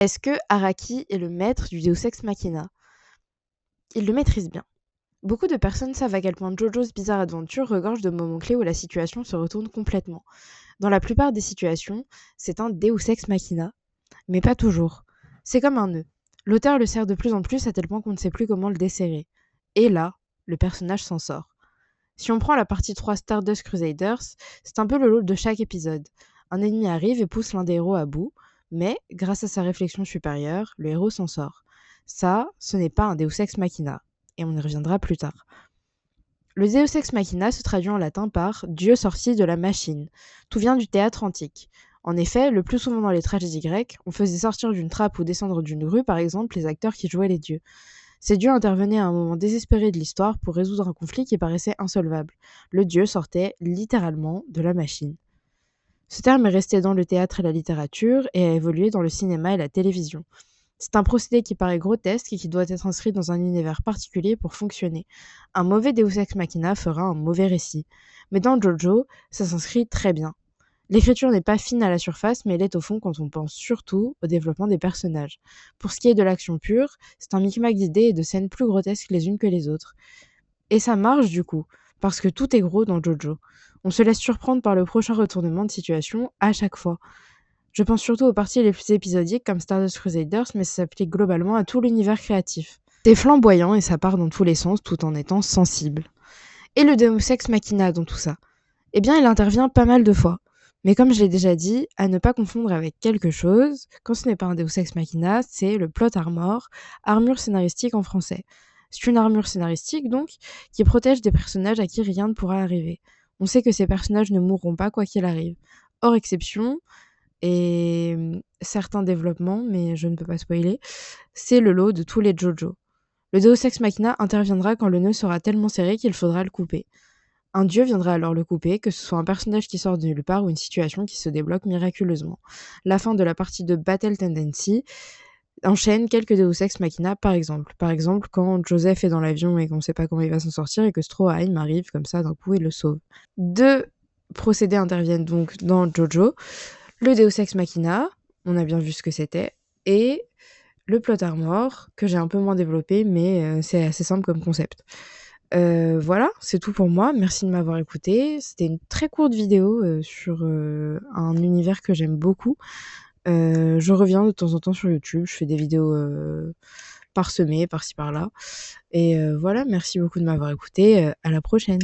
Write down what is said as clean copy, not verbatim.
Est-ce que Araki est le maître du Deus Ex Machina? Il le maîtrise bien. Beaucoup de personnes savent à quel point JoJo's Bizarre Adventure regorge de moments clés où la situation se retourne complètement. Dans la plupart des situations, c'est un Deus Ex Machina, mais pas toujours. C'est comme un nœud. L'auteur le serre de plus en plus à tel point qu'on ne sait plus comment le desserrer. Et là, le personnage s'en sort. Si on prend la partie 3 Stardust Crusaders, c'est un peu le lot de chaque épisode. Un ennemi arrive et pousse l'un des héros à bout, mais grâce à sa réflexion supérieure, le héros s'en sort. Ça, ce n'est pas un Deus Ex Machina, et on y reviendra plus tard. Le Deus Ex Machina se traduit en latin par Dieu sorti de la machine. Tout vient du théâtre antique. En effet, le plus souvent dans les tragédies grecques, on faisait sortir d'une trappe ou descendre d'une grue, par exemple, les acteurs qui jouaient les dieux. Ces dieux intervenaient à un moment désespéré de l'histoire pour résoudre un conflit qui paraissait insolvable. Le dieu sortait littéralement de la machine. Ce terme est resté dans le théâtre et la littérature et a évolué dans le cinéma et la télévision. C'est un procédé qui paraît grotesque et qui doit être inscrit dans un univers particulier pour fonctionner. Un mauvais Deus Ex Machina fera un mauvais récit. Mais dans JoJo, ça s'inscrit très bien. L'écriture n'est pas fine à la surface, mais elle est au fond quand on pense surtout au développement des personnages. Pour ce qui est de l'action pure, c'est un micmac d'idées et de scènes plus grotesques les unes que les autres. Et ça marche du coup, parce que tout est gros dans JoJo. On se laisse surprendre par le prochain retournement de situation à chaque fois. Je pense surtout aux parties les plus épisodiques comme Stardust Crusaders, mais ça s'applique globalement à tout l'univers créatif. C'est flamboyant et ça part dans tous les sens tout en étant sensible. Et le Deus Ex Machina dans tout ça? Eh bien, il intervient pas mal de fois. Mais comme je l'ai déjà dit, à ne pas confondre avec quelque chose, quand ce n'est pas un Deus Ex Machina, c'est le plot armor, armure scénaristique en français. C'est une armure scénaristique, donc, qui protège des personnages à qui rien ne pourra arriver. On sait que ces personnages ne mourront pas quoi qu'il arrive. Hors exception, et certains développements, mais je ne peux pas spoiler, c'est le lot de tous les JoJo. Le Deus Ex Machina interviendra quand le nœud sera tellement serré qu'il faudra le couper. Un dieu viendra alors le couper, que ce soit un personnage qui sort de nulle part ou une situation qui se débloque miraculeusement. La fin de la partie de Battle Tendency enchaîne quelques Deus Ex Machina par exemple. Par exemple, quand Joseph est dans l'avion et qu'on ne sait pas comment il va s'en sortir et que Stroheim arrive comme ça d'un coup et le sauve. Deux procédés interviennent donc dans JoJo. Le Deus Ex Machina, on a bien vu ce que c'était, et le plot armor, que j'ai un peu moins développé, mais c'est assez simple comme concept. Voilà, c'est tout pour moi. Merci de m'avoir écouté. C'était une très courte vidéo sur un univers que j'aime beaucoup. Je reviens de temps en temps sur YouTube. Je fais des vidéos parsemées, par-ci par-là. Et voilà, merci beaucoup de m'avoir écouté. À la prochaine.